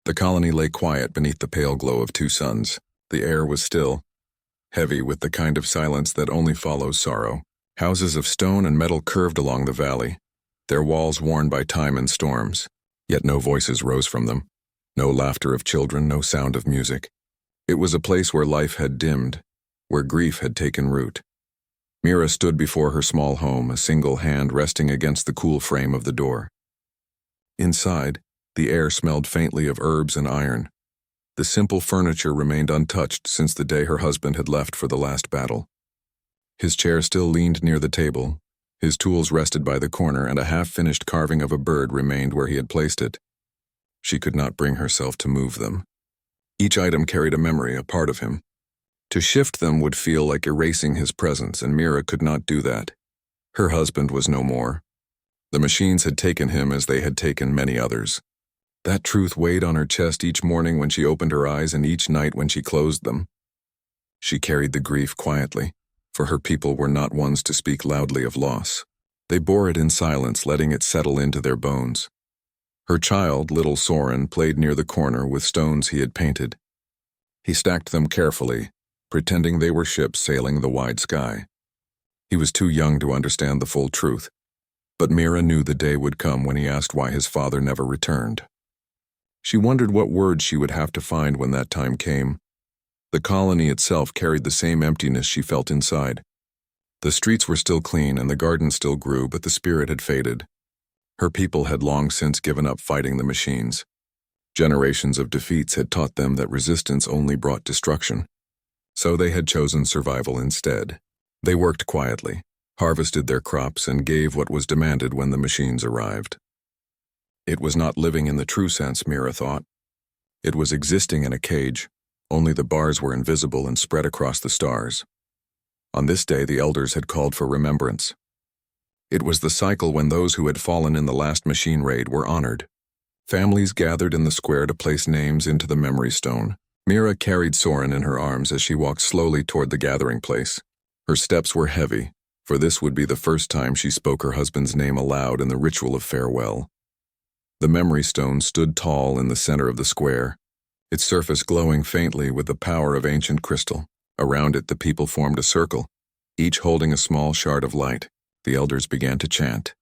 The colony lay quiet beneath the pale glow of two suns. The air was still, heavy with the kind of silence that only follows sorrow. Houses of stone and metal curved along the valley, their walls worn by time and storms. Yet no voices rose from them. No laughter of children, no sound of music. It was a place where life had dimmed, where grief had taken root. Mira stood before her small home, a single hand resting against the cool frame of the door. Inside, the air smelled faintly of herbs and iron. The simple furniture remained untouched since the day her husband had left for the last battle. His chair still leaned near the table, his tools rested by the corner, and a half-finished carving of a bird remained where he had placed it. She could not bring herself to move them. Each item carried a memory, a part of him. To shift them would feel like erasing his presence, and Mira could not do that. Her husband was no more. The machines had taken him as they had taken many others. That truth weighed on her chest each morning when she opened her eyes and each night when she closed them. She carried the grief quietly, for her people were not ones to speak loudly of loss. They bore it in silence, letting it settle into their bones. Her child, little Soren, played near the corner with stones he had painted. He stacked them carefully, pretending they were ships sailing the wide sky. He was too young to understand the full truth, but Mira knew the day would come when he asked why his father never returned. She wondered what words she would have to find when that time came. The colony itself carried the same emptiness she felt inside. The streets were still clean and the garden still grew, but the spirit had faded. Her people had long since given up fighting the machines. Generations of defeats had taught them that resistance only brought destruction. So they had chosen survival instead. They worked quietly, harvested their crops, and gave what was demanded when the machines arrived. It was not living in the true sense, Mira thought. It was existing in a cage, only the bars were invisible and spread across the stars. On this day, the elders had called for remembrance. It was the cycle when those who had fallen in the last machine raid were honored. Families gathered in the square to place names into the memory stone. Mira carried Soren in her arms as she walked slowly toward the gathering place. Her steps were heavy, for this would be the first time she spoke her husband's name aloud in the ritual of farewell. The memory stone stood tall in the center of the square, its surface glowing faintly with the power of ancient crystal. Around it, the people formed a circle, each holding a small shard of light. The elders began to chant,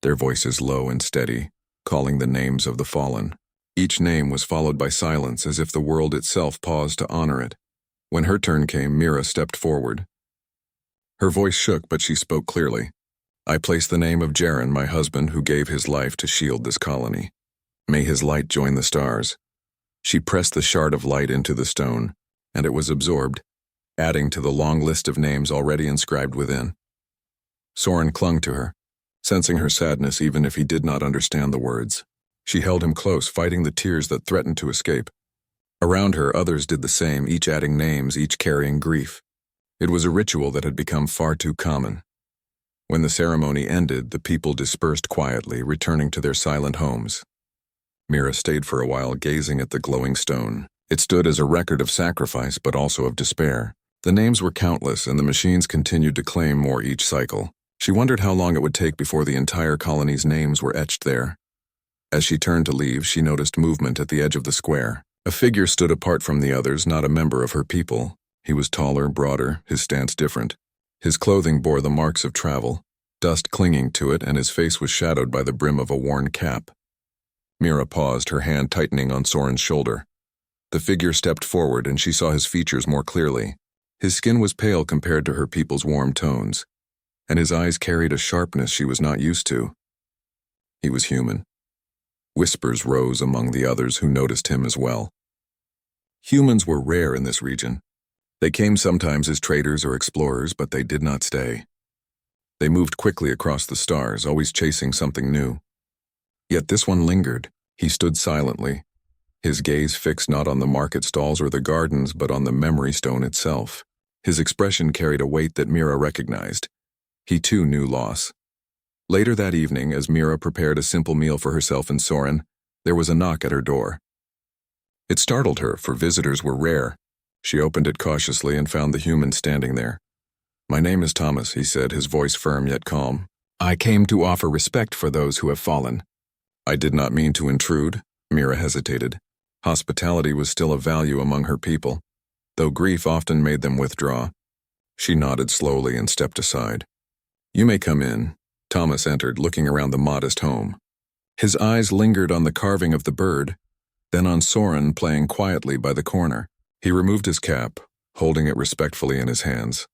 their voices low and steady, calling the names of the fallen. Each name was followed by silence, as if the world itself paused to honor it. When her turn came, Mira stepped forward. Her voice shook, but she spoke clearly. I place the name of Jaren, my husband, who gave his life to shield this colony. May his light join the stars. She pressed the shard of light into the stone, and it was absorbed, adding to the long list of names already inscribed within. Soren clung to her, sensing her sadness even if he did not understand the words. She held him close, fighting the tears that threatened to escape. Around her, others did the same, each adding names, each carrying grief. It was a ritual that had become far too common. When the ceremony ended, the people dispersed quietly, returning to their silent homes. Mira stayed for a while, gazing at the glowing stone. It stood as a record of sacrifice, but also of despair. The names were countless, and the machines continued to claim more each cycle. She wondered how long it would take before the entire colony's names were etched there. As she turned to leave, she noticed movement at the edge of the square. A figure stood apart from the others, not a member of her people. He was taller, broader, his stance different. His clothing bore the marks of travel, dust clinging to it, and his face was shadowed by the brim of a worn cap. Mira paused, her hand tightening on Soren's shoulder. The figure stepped forward, and she saw his features more clearly. His skin was pale compared to her people's warm tones, and his eyes carried a sharpness she was not used to. He was human. Whispers rose among the others who noticed him as well. Humans were rare in this region. They came sometimes as traders or explorers, but they did not stay. They moved quickly across the stars, always chasing something new. Yet this one lingered. He stood silently, his gaze fixed not on the market stalls or the gardens, but on the memory stone itself. His expression carried a weight that Mira recognized. He too knew loss. Later that evening, as Mira prepared a simple meal for herself and Soren, there was a knock at her door. It startled her, for visitors were rare. She opened it cautiously and found the human standing there. "My name is Thomas," he said, his voice firm yet calm. "I came to offer respect for those who have fallen." "I did not mean to intrude," Mira hesitated. Hospitality was still a value among her people, though grief often made them withdraw. She nodded slowly and stepped aside. "You may come in." Thomas entered, looking around the modest home. His eyes lingered on the carving of the bird, then on Soren playing quietly by the corner. He removed his cap, holding it respectfully in his hands.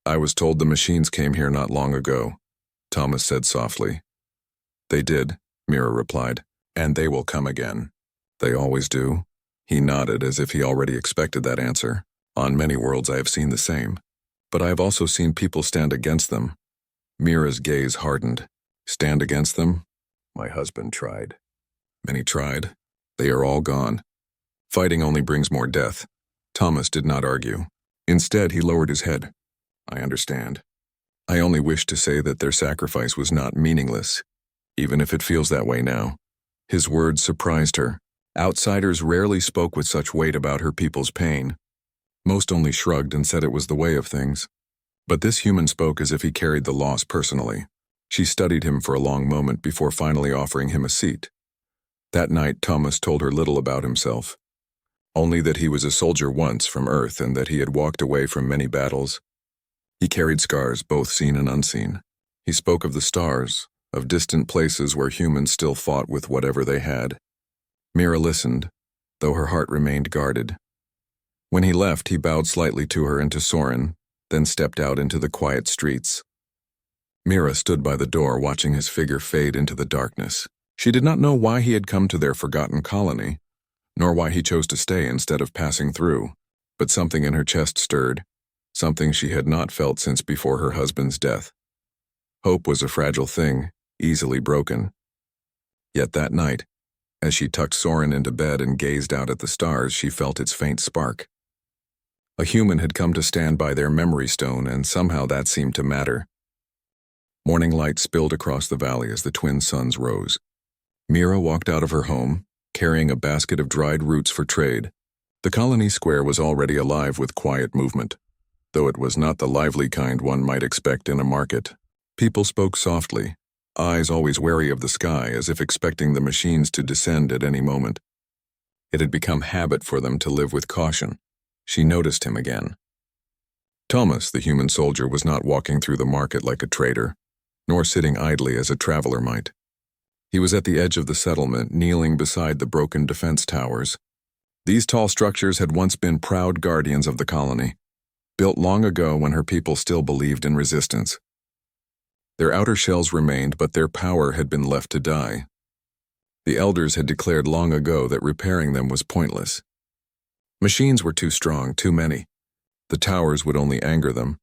"I was told the machines came here not long ago," Thomas said softly. "They did," Mira replied, "and they will come again." "They always do?" He nodded as if he already expected that answer. "On many worlds I have seen the same, but I have also seen people stand against them." Mira's gaze hardened. "Stand against them?" "My husband tried." "Many tried. They are all gone. Fighting only brings more death." Thomas did not argue. Instead, he lowered his head. "I understand. I only wish to say that their sacrifice was not meaningless, even if it feels that way now." His words surprised her. Outsiders rarely spoke with such weight about her people's pain. Most only shrugged and said it was the way of things. But this human spoke as if he carried the loss personally. She studied him for a long moment before finally offering him a seat. That night, Thomas told her little about himself. Only that he was a soldier once from Earth and that he had walked away from many battles. He carried scars, both seen and unseen. He spoke of the stars, of distant places where humans still fought with whatever they had. Mira listened, though her heart remained guarded. When he left, he bowed slightly to her and to Soren, then stepped out into the quiet streets. Mira stood by the door, watching his figure fade into the darkness. She did not know why he had come to their forgotten colony, nor why he chose to stay instead of passing through, but something in her chest stirred, something she had not felt since before her husband's death. Hope was a fragile thing, easily broken. Yet that night, as she tucked Soren into bed and gazed out at the stars, she felt its faint spark. A human had come to stand by their memory stone, and somehow that seemed to matter. Morning light spilled across the valley as the twin suns rose. Mira walked out of her home, carrying a basket of dried roots for trade. The colony square was already alive with quiet movement, though it was not the lively kind one might expect in a market. People spoke softly, eyes always wary of the sky, as if expecting the machines to descend at any moment. It had become habit for them to live with caution. She noticed him again. Thomas, the human soldier, was not walking through the market like a trader, nor sitting idly as a traveler might. He was at the edge of the settlement, kneeling beside the broken defense towers. These tall structures had once been proud guardians of the colony, built long ago when her people still believed in resistance. Their outer shells remained, but their power had been left to die. The elders had declared long ago that repairing them was pointless. Machines were too strong, too many. The towers would only anger them.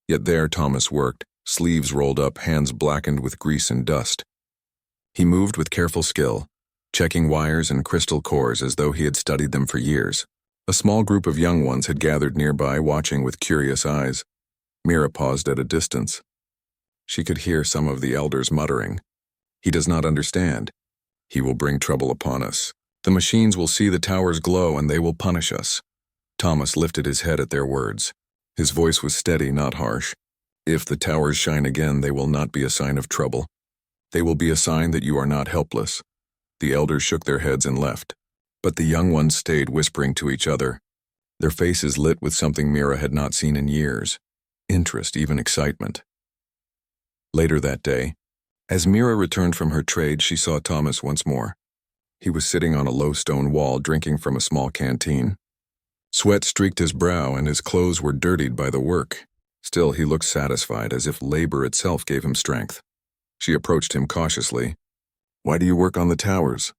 Yet there Thomas worked, sleeves rolled up, hands blackened with grease and dust. He moved with careful skill, checking wires and crystal cores as though he had studied them for years. A small group of young ones had gathered nearby, watching with curious eyes. Mira paused at a distance. She could hear some of the elders muttering, "He does not understand. He will bring trouble upon us. The machines will see the towers glow and they will punish us." Thomas lifted his head at their words. His voice was steady, not harsh. "If the towers shine again, they will not be a sign of trouble. They will be a sign that you are not helpless." The elders shook their heads and left, but the young ones stayed, whispering to each other, their faces lit with something Mira had not seen in years, interest, even excitement. Later that day, as Mira returned from her trade, she saw Thomas once more. He was sitting on a low stone wall, drinking from a small canteen. Sweat streaked his brow and his clothes were dirtied by the work. Still, he looked satisfied, as if labor itself gave him strength. She approached him cautiously. "Why do you work on the towers?"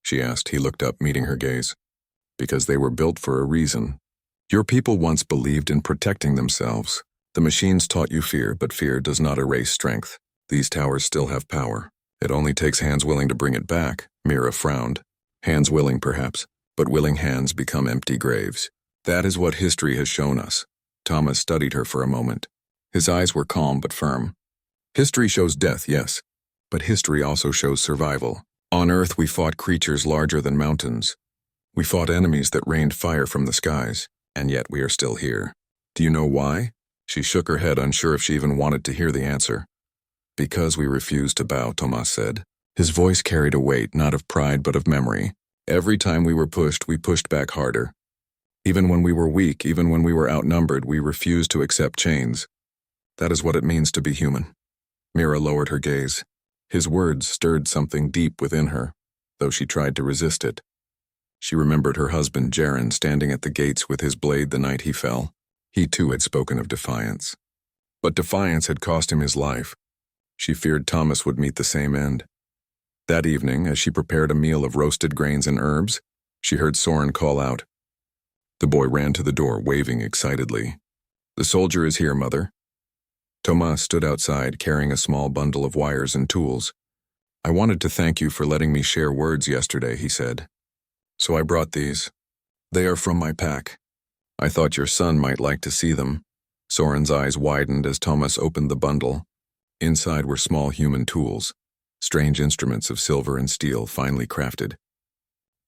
she asked. He looked up, meeting her gaze. "Because they were built for a reason. Your people once believed in protecting themselves. The machines taught you fear, but fear does not erase strength. These towers still have power. It only takes hands willing to bring it back." Mira frowned. "Hands willing, perhaps, but willing hands become empty graves. That is what history has shown us." Thomas studied her for a moment. His eyes were calm but firm. "History shows death, yes, but history also shows survival. On Earth we fought creatures larger than mountains. We fought enemies that rained fire from the skies, and yet we are still here. Do you know why?" She shook her head, unsure if she even wanted to hear the answer. "Because we refused to bow," Thomas said. His voice carried a weight, not of pride but of memory. Every time we were pushed, we pushed back harder. Even when we were weak, even when we were outnumbered, we refused to accept chains. That is what it means to be human. Mira lowered her gaze. His words stirred something deep within her, though she tried to resist it. She remembered her husband, Jaren, standing at the gates with his blade the night he fell. He too had spoken of defiance. But defiance had cost him his life. She feared Thomas would meet the same end. That evening, as she prepared a meal of roasted grains and herbs, she heard Soren call out. The boy ran to the door, waving excitedly. "The soldier is here, mother." Thomas stood outside, carrying a small bundle of wires and tools. "I wanted to thank you for letting me share words yesterday," he said. "So I brought these. They are from my pack. I thought your son might like to see them." Soren's eyes widened as Thomas opened the bundle. Inside were small human tools, strange instruments of silver and steel finely crafted.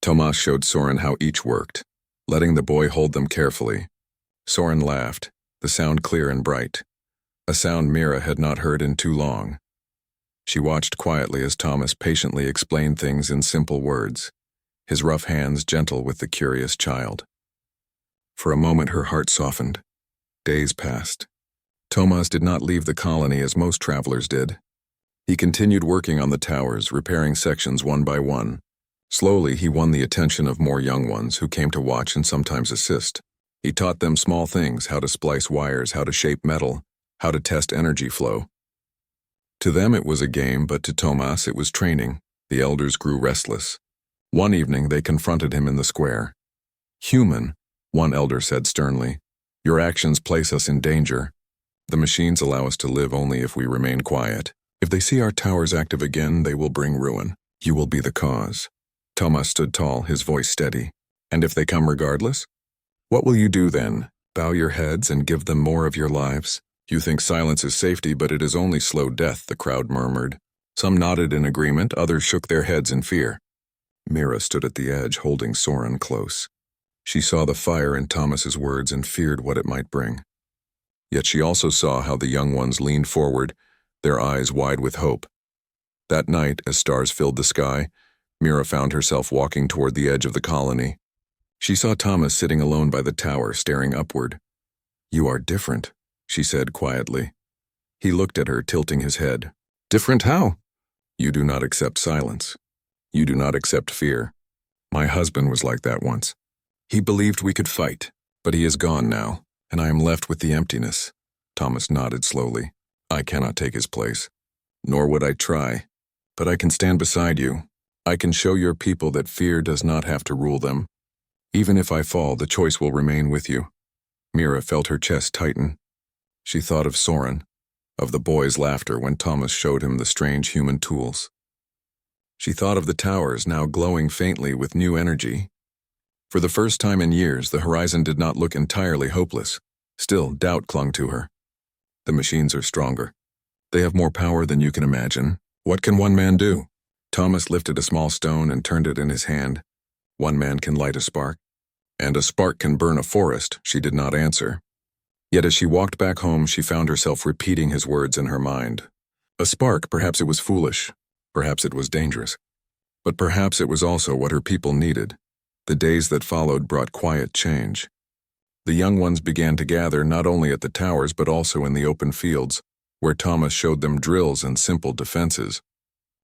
Thomas showed Soren how each worked, letting the boy hold them carefully. Soren laughed, the sound clear and bright, a sound Mira had not heard in too long. She watched quietly as Thomas patiently explained things in simple words, his rough hands gentle with the curious child. For a moment her heart softened. Days passed. Thomas did not leave the colony as most travelers did. He continued working on the towers, repairing sections one by one. Slowly, he won the attention of more young ones who came to watch and sometimes assist. He taught them small things, how to splice wires, how to shape metal, how to test energy flow. To them it was a game, but to Thomas it was training. The elders grew restless. One evening they confronted him in the square. "Human," one elder said sternly, "your actions place us in danger. The machines allow us to live only if we remain quiet. If they see our towers active again, they will bring ruin. You will be the cause." Thomas stood tall, his voice steady. "And if they come regardless? What will you do then? Bow your heads and give them more of your lives? You think silence is safety, but it is only slow death," the crowd murmured. Some nodded in agreement, others shook their heads in fear. Mira stood at the edge, holding Soren close. She saw the fire in Thomas's words and feared what it might bring. Yet she also saw how the young ones leaned forward, their eyes wide with hope. That night, as stars filled the sky, Mira found herself walking toward the edge of the colony. She saw Thomas sitting alone by the tower, staring upward. "You are different," she said quietly. He looked at her, tilting his head. "Different how?" "You do not accept silence. You do not accept fear. My husband was like that once. He believed we could fight, but he is gone now, and I am left with the emptiness." Thomas nodded slowly. "I cannot take his place, nor would I try, but I can stand beside you. I can show your people that fear does not have to rule them. Even if I fall, the choice will remain with you." Mira felt her chest tighten. She thought of Soren, of the boy's laughter when Thomas showed him the strange human tools. She thought of the towers now glowing faintly with new energy. For the first time in years, the horizon did not look entirely hopeless. Still, doubt clung to her. The machines are stronger. They have more power than you can imagine. What can one man do? Thomas lifted a small stone and turned it in his hand. One man can light a spark. And a spark can burn a forest. She did not answer. Yet as she walked back home, she found herself repeating his words in her mind. A spark, perhaps it was foolish. Perhaps it was dangerous. But perhaps it was also what her people needed. The days that followed brought quiet change. The young ones began to gather not only at the towers but also in the open fields, where Thomas showed them drills and simple defenses.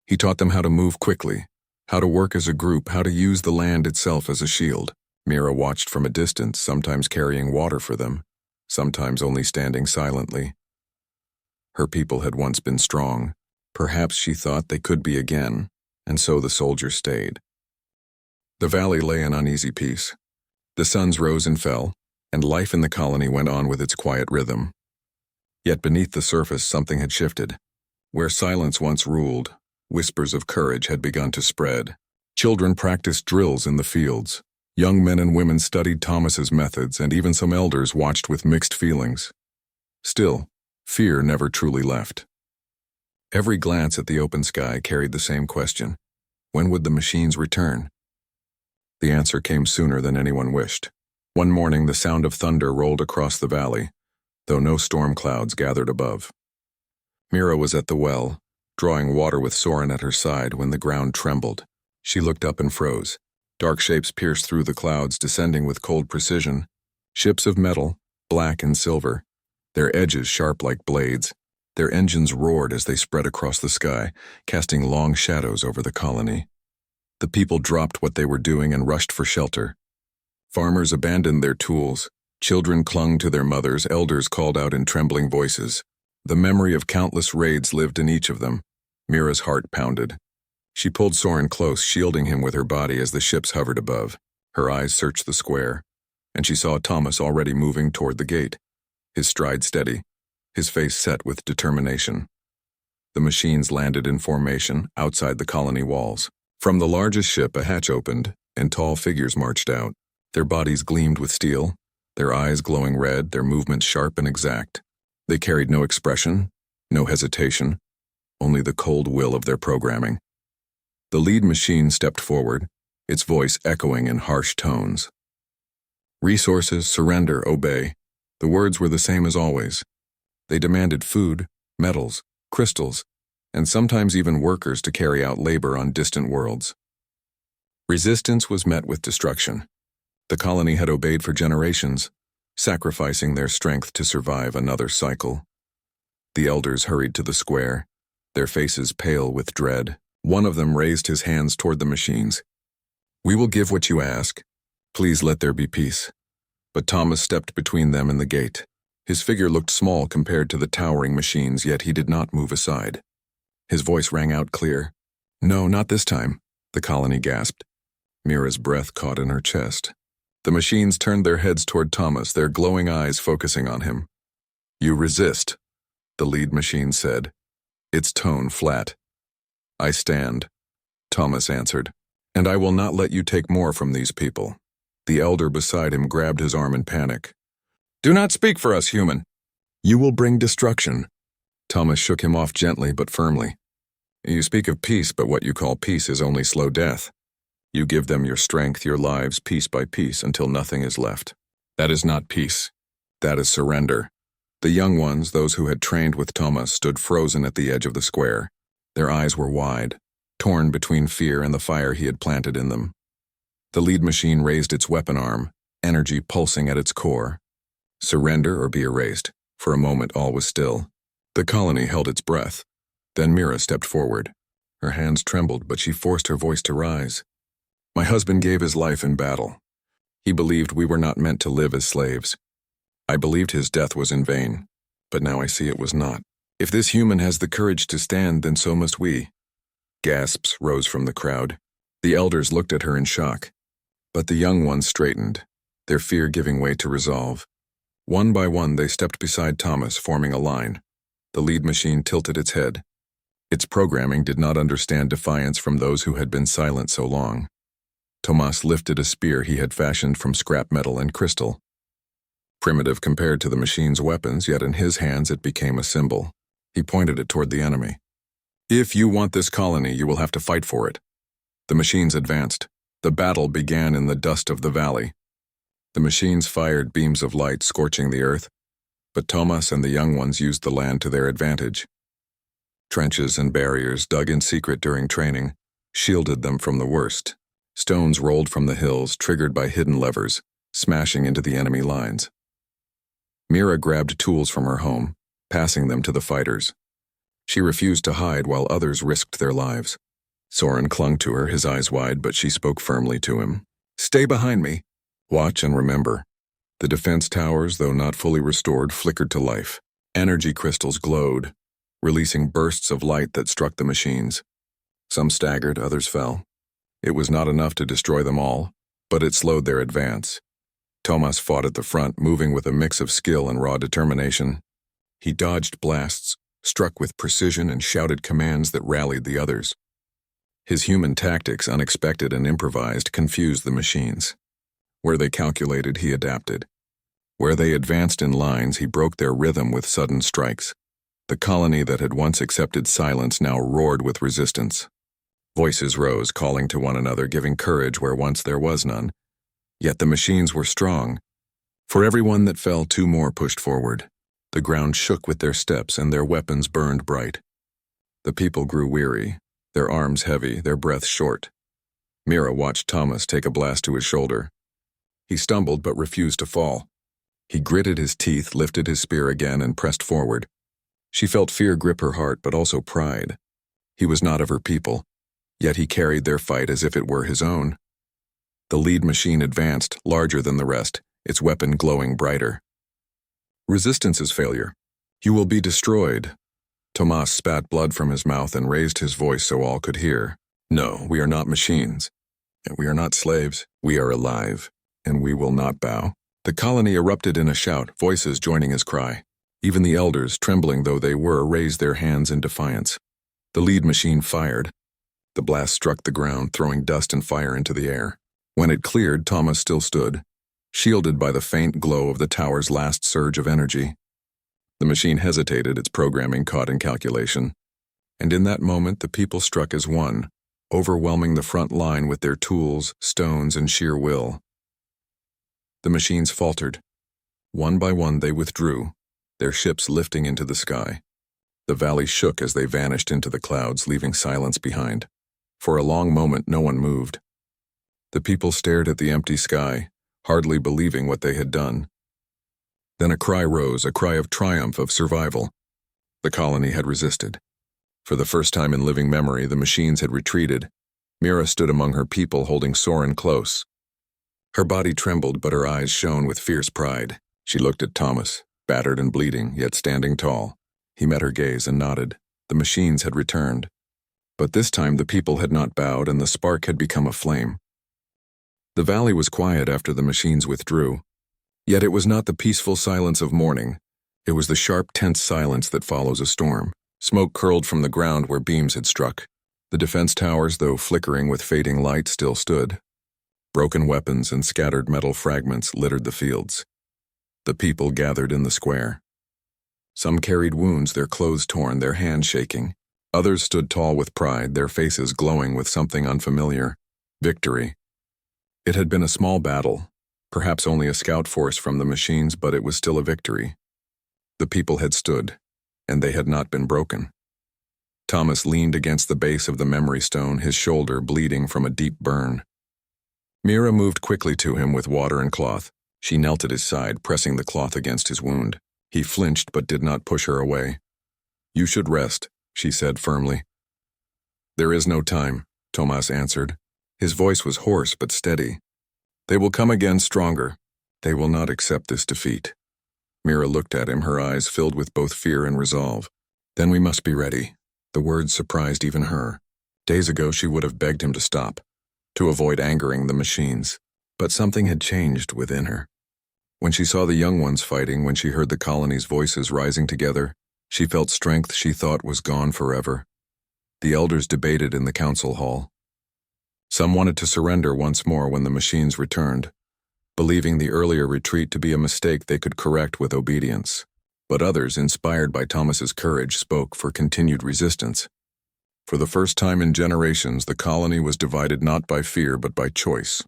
He taught them how to move quickly, how to work as a group, how to use the land itself as a shield. Mira watched from a distance, sometimes carrying water for them, sometimes only standing silently. Her people had once been strong. Perhaps she thought they could be again, and so the soldiers stayed. The valley lay in uneasy peace. The suns rose and fell, and life in the colony went on with its quiet rhythm. Yet beneath the surface something had shifted. Where silence once ruled, whispers of courage had begun to spread. Children practiced drills in the fields. Young men and women studied Thomas's methods, and even some elders watched with mixed feelings. Still, fear never truly left. Every glance at the open sky carried the same question. When would the machines return? The answer came sooner than anyone wished. One morning, the sound of thunder rolled across the valley, though no storm clouds gathered above. Mira was at the well, drawing water with Soren at her side when the ground trembled. She looked up and froze. Dark shapes pierced through the clouds, descending with cold precision. Ships of metal, black and silver, their edges sharp like blades. Their engines roared as they spread across the sky, casting long shadows over the colony. The people dropped what they were doing and rushed for shelter. Farmers abandoned their tools. Children clung to their mothers. Elders called out in trembling voices. The memory of countless raids lived in each of them. Mira's heart pounded. She pulled Soren close, shielding him with her body as the ships hovered above. Her eyes searched the square, and she saw Thomas already moving toward the gate, his stride steady, his face set with determination. The machines landed in formation outside the colony walls. From the largest ship, a hatch opened, and tall figures marched out. Their bodies gleamed with steel, their eyes glowing red, their movements sharp and exact. They carried no expression, no hesitation, only the cold will of their programming. The lead machine stepped forward, its voice echoing in harsh tones. Resources, surrender, obey. The words were the same as always. They demanded food, metals, crystals, and sometimes even workers to carry out labor on distant worlds. Resistance was met with destruction. The colony had obeyed for generations, sacrificing their strength to survive another cycle. The elders hurried to the square, their faces pale with dread. One of them raised his hands toward the machines. "We will give what you ask. Please let there be peace." But Thomas stepped between them and the gate. His figure looked small compared to the towering machines, yet he did not move aside. His voice rang out clear. "No, not this time," the colony gasped. Mira's breath caught in her chest. The machines turned their heads toward Thomas, their glowing eyes focusing on him. "You resist," the lead machine said, its tone flat. "I stand," Thomas answered, "and I will not let you take more from these people." The elder beside him grabbed his arm in panic. "Do not speak for us, human. You will bring destruction." Thomas shook him off gently but firmly. "You speak of peace, but what you call peace is only slow death. You give them your strength, your lives, piece by piece, until nothing is left. That is not peace. That is surrender." The young ones, those who had trained with Thomas, stood frozen at the edge of the square. Their eyes were wide, torn between fear and the fire he had planted in them. The lead machine raised its weapon arm, energy pulsing at its core. Surrender or be erased. For a moment all was still. The colony held its breath. Then Mira stepped forward. Her hands trembled, but she forced her voice to rise. "My husband gave his life in battle. He believed we were not meant to live as slaves. I believed his death was in vain, but now I see it was not. If this human has the courage to stand, then so must we." Gasps rose from the crowd. The elders looked at her in shock. But the young ones straightened, their fear giving way to resolve. One by one they stepped beside Thomas, forming a line. The lead machine tilted its head. Its programming did not understand defiance from those who had been silent so long. Thomas lifted a spear he had fashioned from scrap metal and crystal. Primitive compared to the machine's weapons, yet in his hands it became a symbol. He pointed it toward the enemy. "If you want this colony, you will have to fight for it." The machines advanced. The battle began in the dust of the valley. The machines fired beams of light, scorching the earth, but Thomas and the young ones used the land to their advantage. Trenches and barriers, dug in secret during training, shielded them from the worst. Stones rolled from the hills, triggered by hidden levers, smashing into the enemy lines. Mira grabbed tools from her home, passing them to the fighters. She refused to hide while others risked their lives. Soren clung to her, his eyes wide, but she spoke firmly to him. "Stay behind me. Watch and remember." The defense towers, though not fully restored, flickered to life. Energy crystals glowed, releasing bursts of light that struck the machines. Some staggered, others fell. It was not enough to destroy them all, but it slowed their advance. Thomas fought at the front, moving with a mix of skill and raw determination. He dodged blasts, struck with precision, and shouted commands that rallied the others. His human tactics, unexpected and improvised, confused the machines. Where they calculated, he adapted. Where they advanced in lines, he broke their rhythm with sudden strikes. The colony that had once accepted silence now roared with resistance. Voices rose, calling to one another, giving courage where once there was none. Yet the machines were strong. For every one that fell, two more pushed forward. The ground shook with their steps, and their weapons burned bright. The people grew weary, their arms heavy, their breath short. Mira watched Thomas take a blast to his shoulder. He stumbled but refused to fall. He gritted his teeth, lifted his spear again, and pressed forward. She felt fear grip her heart, but also pride. He was not of her people, yet he carried their fight as if it were his own. The lead machine advanced, larger than the rest, its weapon glowing brighter. Resistance is failure. You will be destroyed. Tomas spat blood from his mouth and raised his voice so all could hear. No, we are not machines. And we are not slaves. We are alive, and we will not bow. The colony erupted in a shout, voices joining his cry. Even the elders, trembling though they were, raised their hands in defiance. The lead machine fired. The blast struck the ground, throwing dust and fire into the air. When it cleared, Thomas still stood, shielded by the faint glow of the tower's last surge of energy. The machine hesitated, its programming caught in calculation. And in that moment, the people struck as one, overwhelming the front line with their tools, stones, and sheer will. The machines faltered. One by one they withdrew, their ships lifting into the sky. The valley shook as they vanished into the clouds, leaving silence behind. For a long moment no one moved. The people stared at the empty sky, hardly believing what they had done. Then a cry rose, a cry of triumph, of survival. The colony had resisted. For the first time in living memory, the machines had retreated. Mira stood among her people, holding Soren close. Her body trembled, but her eyes shone with fierce pride. She looked at Thomas, battered and bleeding, yet standing tall. He met her gaze and nodded. The machines had returned. But this time the people had not bowed, and the spark had become a flame. The valley was quiet after the machines withdrew. Yet it was not the peaceful silence of morning. It was the sharp, tense silence that follows a storm. Smoke curled from the ground where beams had struck. The defense towers, though flickering with fading light, still stood. Broken weapons and scattered metal fragments littered the fields. The people gathered in the square. Some carried wounds, their clothes torn, their hands shaking. Others stood tall with pride, their faces glowing with something unfamiliar. Victory. It had been a small battle, perhaps only a scout force from the machines, but it was still a victory. The people had stood, and they had not been broken. Thomas leaned against the base of the memory stone, his shoulder bleeding from a deep burn. Mira moved quickly to him with water and cloth. She knelt at his side, pressing the cloth against his wound. He flinched but did not push her away. You should rest, she said firmly. There is no time, Tomas answered. His voice was hoarse but steady. They will come again stronger. They will not accept this defeat. Mira looked at him, her eyes filled with both fear and resolve. Then we must be ready. The words surprised even her. Days ago she would have begged him to stop, to avoid angering the machines. But something had changed within her. When she saw the young ones fighting, when she heard the colony's voices rising together, she felt strength she thought was gone forever. The elders debated in the council hall. Some wanted to surrender once more when the machines returned, believing the earlier retreat to be a mistake they could correct with obedience. But others, inspired by Thomas's courage, spoke for continued resistance. For the first time in generations, the colony was divided not by fear but by choice.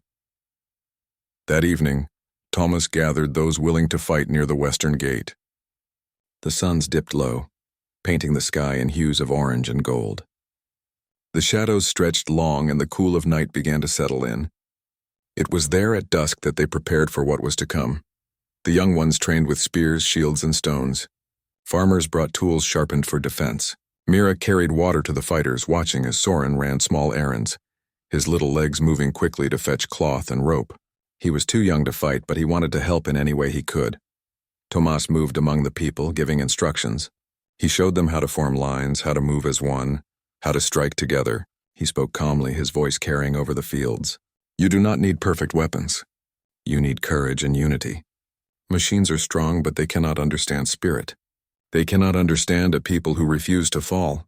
That evening, Thomas gathered those willing to fight near the western gate. The suns dipped low, painting the sky in hues of orange and gold. The shadows stretched long and the cool of night began to settle in. It was there at dusk that they prepared for what was to come. The young ones trained with spears, shields, and stones. Farmers brought tools sharpened for defense. Mira carried water to the fighters, watching as Soren ran small errands, his little legs moving quickly to fetch cloth and rope. He was too young to fight, but he wanted to help in any way he could. Tomas moved among the people, giving instructions. He showed them how to form lines, how to move as one, how to strike together. He spoke calmly, his voice carrying over the fields. You do not need perfect weapons. You need courage and unity. Machines are strong, but they cannot understand spirit. They cannot understand a people who refuse to fall.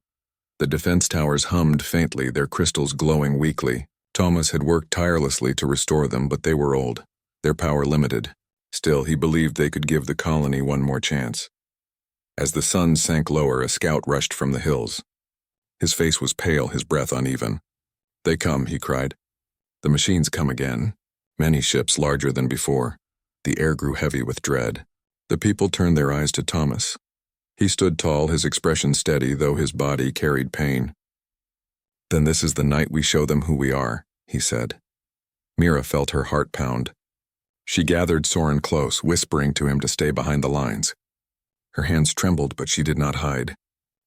The defense towers hummed faintly, their crystals glowing weakly. Thomas had worked tirelessly to restore them, but they were old, their power limited. Still, he believed they could give the colony one more chance. As the sun sank lower, a scout rushed from the hills. His face was pale, his breath uneven. They come, he cried. The machines come again. Many ships larger than before. The air grew heavy with dread. The people turned their eyes to Thomas. He stood tall, his expression steady, though his body carried pain. Then this is the night we show them who we are. he said. Mira felt her heart pound. She gathered Soren close, whispering to him to stay behind the lines. Her hands trembled, but she did not hide.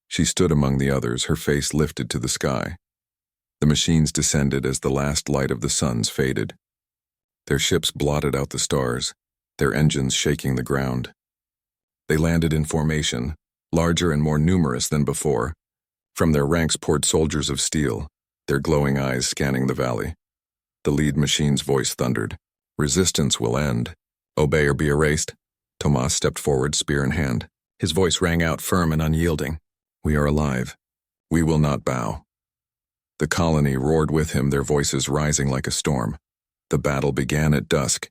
She stood among the others, her face lifted to the sky. The machines descended as the last light of the suns faded. Their ships blotted out the stars, their engines shaking the ground. They landed in formation, larger and more numerous than before. From their ranks poured soldiers of steel, their glowing eyes scanning the valley. The lead machine's voice thundered. Resistance will end. Obey or be erased. Tomas stepped forward, spear in hand. His voice rang out firm and unyielding. We are alive. We will not bow. The colony roared with him, their voices rising like a storm. The battle began at dusk.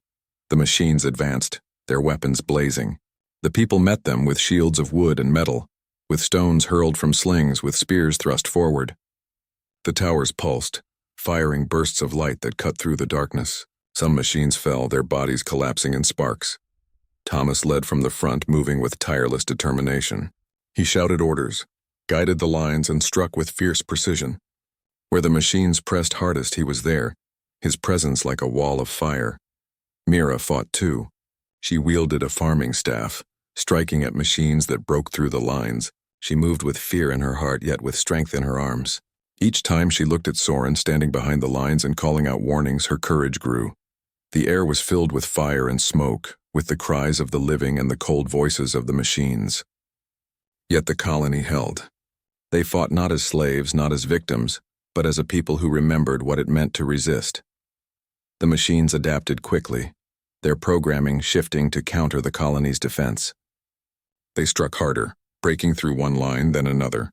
The machines advanced, their weapons blazing. The people met them with shields of wood and metal, with stones hurled from slings, with spears thrust forward. The towers pulsed, firing bursts of light that cut through the darkness. Some machines fell, their bodies collapsing in sparks. Thomas led from the front, moving with tireless determination. He shouted orders, guided the lines, and struck with fierce precision. Where the machines pressed hardest, he was there, his presence like a wall of fire. Mira fought too. She wielded a farming staff, striking at machines that broke through the lines. She moved with fear in her heart, yet with strength in her arms. Each time she looked at Soren standing behind the lines and calling out warnings, her courage grew. The air was filled with fire and smoke, with the cries of the living and the cold voices of the machines. Yet the colony held. They fought not as slaves, not as victims, but as a people who remembered what it meant to resist. The machines adapted quickly, their programming shifting to counter the colony's defense. They struck harder, breaking through one line, then another.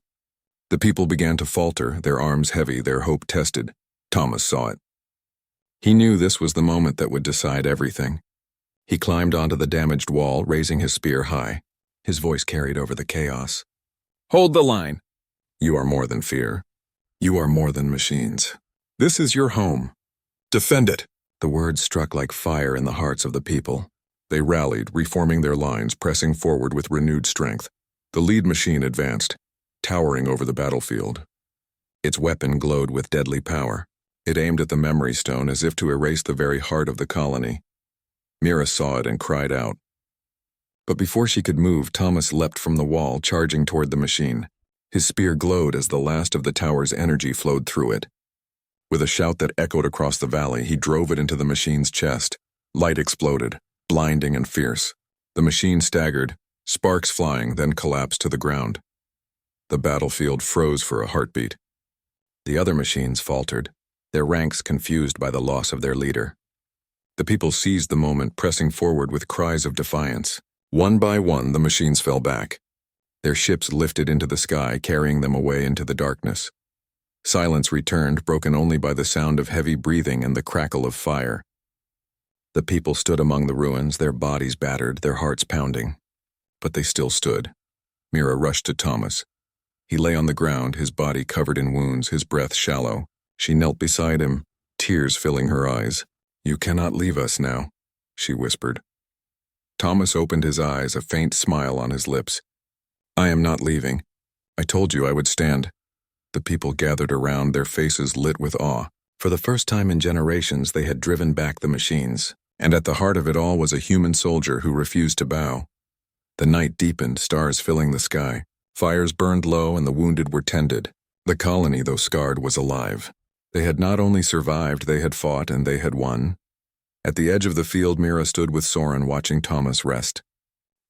The people began to falter, their arms heavy, their hope tested. Thomas saw it. He knew this was the moment that would decide everything. He climbed onto the damaged wall, raising his spear high. His voice carried over the chaos. Hold the line. You are more than fear. You are more than machines. This is your home. Defend it. The words struck like fire in the hearts of the people. They rallied, reforming their lines, pressing forward with renewed strength. The lead machine advanced, towering over the battlefield. Its weapon glowed with deadly power. It aimed at the memory stone as if to erase the very heart of the colony. Mira saw it and cried out. But before she could move, Thomas leapt from the wall, charging toward the machine. His spear glowed as the last of the tower's energy flowed through it. With a shout that echoed across the valley, he drove it into the machine's chest. Light exploded, blinding and fierce. The machine staggered, sparks flying, then collapsed to the ground. The battlefield froze for a heartbeat. The other machines faltered, their ranks confused by the loss of their leader. The people seized the moment, pressing forward with cries of defiance. One by one, the machines fell back. Their ships lifted into the sky, carrying them away into the darkness. Silence returned, broken only by the sound of heavy breathing and the crackle of fire. The people stood among the ruins, their bodies battered, their hearts pounding. But they still stood. Mira rushed to Thomas. He lay on the ground, his body covered in wounds, his breath shallow. She knelt beside him, tears filling her eyes. You cannot leave us now, she whispered. Thomas opened his eyes, a faint smile on his lips. I am not leaving. I told you I would stand. The people gathered around, their faces lit with awe. For the first time in generations, they had driven back the machines. And at the heart of it all was a human soldier who refused to bow. The night deepened, stars filling the sky. Fires burned low and the wounded were tended. The colony, though scarred, was alive. They had not only survived, they had fought and they had won. At the edge of the field, Mira stood with Soren, watching Thomas rest.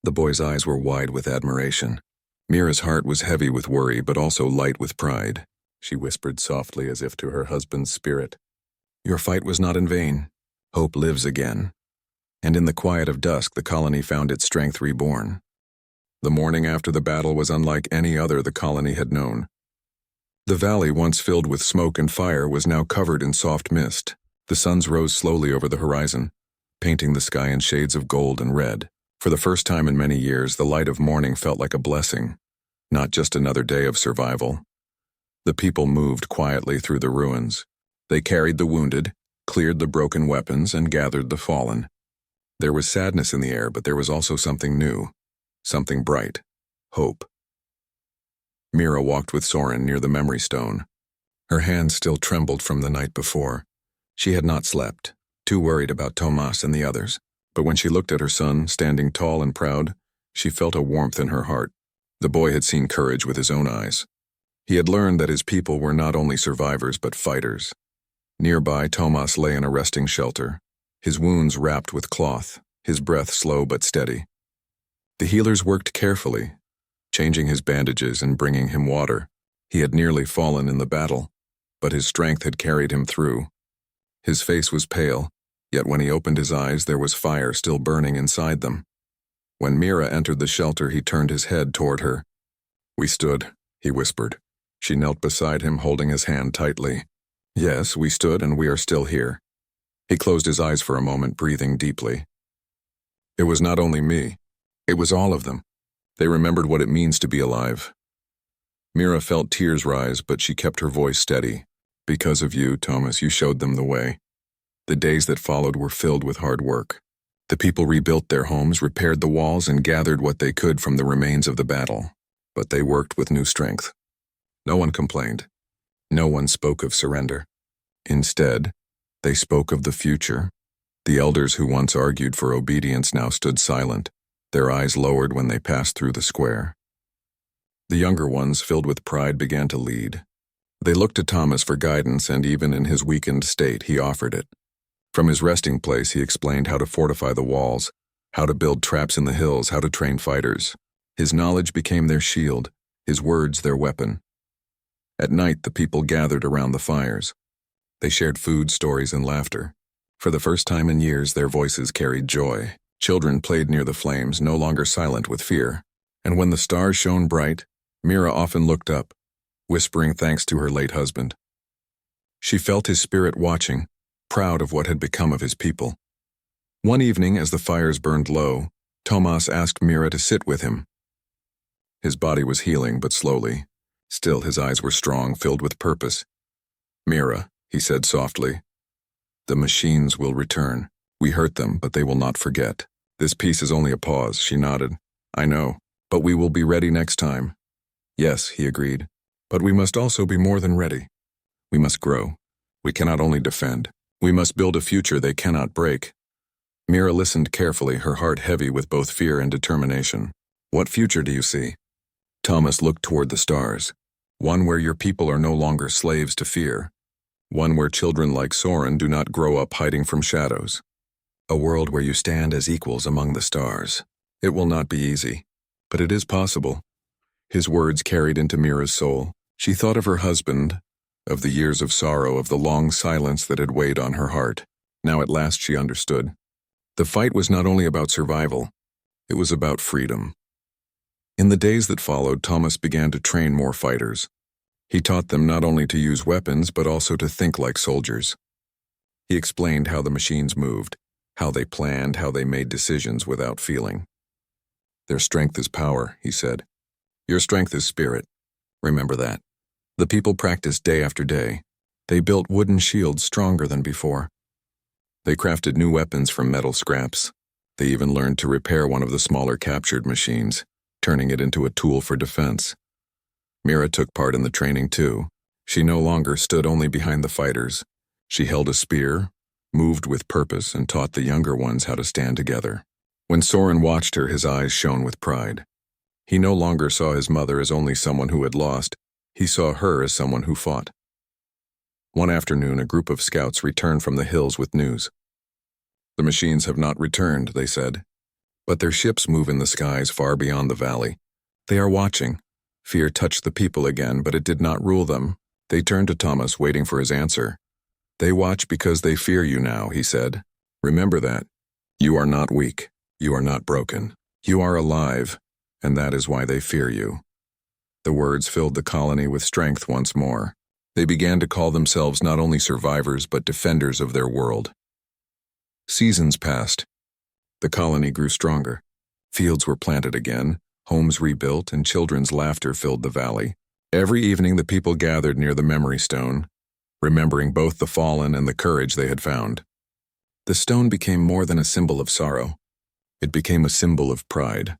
The boy's eyes were wide with admiration. Mira's heart was heavy with worry, but also light with pride. She whispered softly as if to her husband's spirit. Your fight was not in vain. Hope lives again. And in the quiet of dusk, the colony found its strength reborn. The morning after the battle was unlike any other the colony had known. The valley, once filled with smoke and fire, was now covered in soft mist. The suns rose slowly over the horizon, painting the sky in shades of gold and red. For the first time in many years, the light of morning felt like a blessing, not just another day of survival. The people moved quietly through the ruins. They carried the wounded, cleared the broken weapons, and gathered the fallen. There was sadness in the air, but there was also something new, something bright, hope. Mira walked with Soren near the memory stone. Her hands still trembled from the night before. She had not slept, too worried about Tomas and the others. But when she looked at her son, standing tall and proud, she felt a warmth in her heart. The boy had seen courage with his own eyes. He had learned that his people were not only survivors but fighters. Nearby, Tomas lay in a resting shelter, his wounds wrapped with cloth, his breath slow but steady. The healers worked carefully, changing his bandages and bringing him water. He had nearly fallen in the battle, but his strength had carried him through. His face was pale, yet when he opened his eyes there was fire still burning inside them. When Mira entered the shelter, he turned his head toward her. "We stood," he whispered. She knelt beside him, holding his hand tightly. "Yes, we stood and we are still here." He closed his eyes for a moment, breathing deeply. It was not only me. It was all of them. They remembered what it means to be alive. Mira felt tears rise, but she kept her voice steady. "Because of you, Thomas, you showed them the way." The days that followed were filled with hard work. The people rebuilt their homes, repaired the walls, and gathered what they could from the remains of the battle. But they worked with new strength. No one complained. No one spoke of surrender. Instead, they spoke of the future. The elders who once argued for obedience now stood silent, their eyes lowered when they passed through the square. The younger ones, filled with pride, began to lead. They looked to Thomas for guidance, and even in his weakened state, he offered it. From his resting place, he explained how to fortify the walls, how to build traps in the hills, how to train fighters. His knowledge became their shield, his words their weapon. At night, the people gathered around the fires. They shared food, stories, and laughter. For the first time in years, their voices carried joy. Children played near the flames, no longer silent with fear. And when the stars shone bright, Mira often looked up, whispering thanks to her late husband. She felt his spirit watching, proud of what had become of his people. One evening, as the fires burned low, Tomas asked Mira to sit with him. His body was healing, but slowly. Still, his eyes were strong, filled with purpose. "Mira," he said softly, "the machines will return. We hurt them, but they will not forget. This peace is only a pause." She nodded. "I know, but we will be ready next time." "Yes," he agreed, "but we must also be more than ready. We must grow. We cannot only defend. We must build a future they cannot break." Mira listened carefully, her heart heavy with both fear and determination. "What future do you see?" Thomas looked toward the stars. "One where your people are no longer slaves to fear. One where children like Soren do not grow up hiding from shadows. A world where you stand as equals among the stars. It will not be easy, but it is possible." His words carried into Mira's soul. She thought of her husband, of the years of sorrow, of the long silence that had weighed on her heart. Now at last she understood. The fight was not only about survival, it was about freedom. In the days that followed, Thomas began to train more fighters. He taught them not only to use weapons, but also to think like soldiers. He explained how the machines moved, how they planned, how they made decisions without feeling. "Their strength is power," he said. "Your strength is spirit. Remember that." The people practiced day after day. They built wooden shields stronger than before. They crafted new weapons from metal scraps. They even learned to repair one of the smaller captured machines, turning it into a tool for defense. Mira took part in the training too. She no longer stood only behind the fighters. She held a spear, moved with purpose, and taught the younger ones how to stand together. When Soren watched her, his eyes shone with pride. He no longer saw his mother as only someone who had lost. He saw her as someone who fought. One afternoon, a group of scouts returned from the hills with news. "The machines have not returned," they said. "But their ships move in the skies far beyond the valley. They are watching." Fear touched the people again, but it did not rule them. They turned to Thomas, waiting for his answer. "They watch because they fear you now," he said. "Remember that. You are not weak. You are not broken. You are alive, and that is why they fear you." The words filled the colony with strength once more. They began to call themselves not only survivors, but defenders of their world. Seasons passed. The colony grew stronger. Fields were planted again, homes rebuilt, and children's laughter filled the valley. Every evening the people gathered near the memory stone, remembering both the fallen and the courage they had found. The stone became more than a symbol of sorrow. It became a symbol of pride.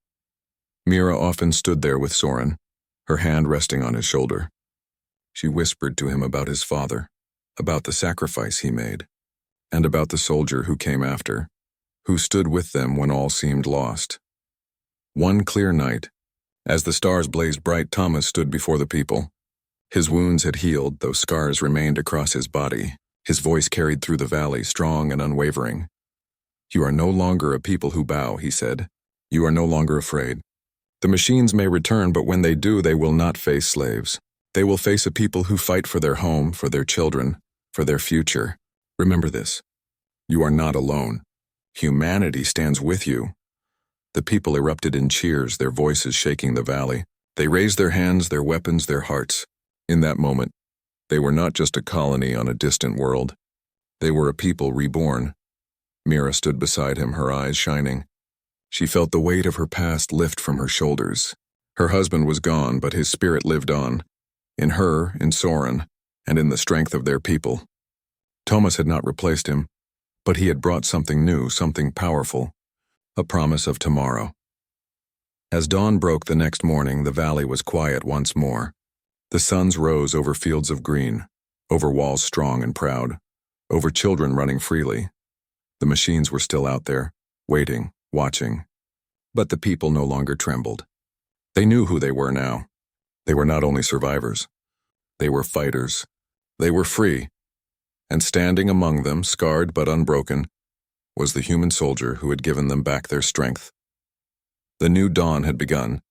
Mira often stood there with Soren, her hand resting on his shoulder. She whispered to him about his father, about the sacrifice he made. and about the soldier who came after, who stood with them when all seemed lost. One clear night, as the stars blazed bright, Thomas stood before the people. His wounds had healed, though scars remained across his body. His voice carried through the valley, strong and unwavering. "You are no longer a people who bow," he said. "You are no longer afraid. The machines may return, but when they do, they will not face slaves. They will face a people who fight for their home, for their children, for their future. Remember this. You are not alone. Humanity stands with you." The people erupted in cheers, their voices shaking the valley. They raised their hands, their weapons, their hearts. In that moment, they were not just a colony on a distant world. They were a people reborn. Mira stood beside him, her eyes shining. She felt the weight of her past lift from her shoulders. Her husband was gone, but his spirit lived on. In her, in Soren, and in the strength of their people. Thomas had not replaced him, but he had brought something new, something powerful. A promise of tomorrow. As dawn broke the next morning, the valley was quiet once more. The suns rose over fields of green, over walls strong and proud, over children running freely. The machines were still out there, waiting, watching. But the people no longer trembled. They knew who they were now. They were not only survivors. They were fighters. They were free. And standing among them, scarred but unbroken, was the human soldier who had given them back their strength. The new dawn had begun,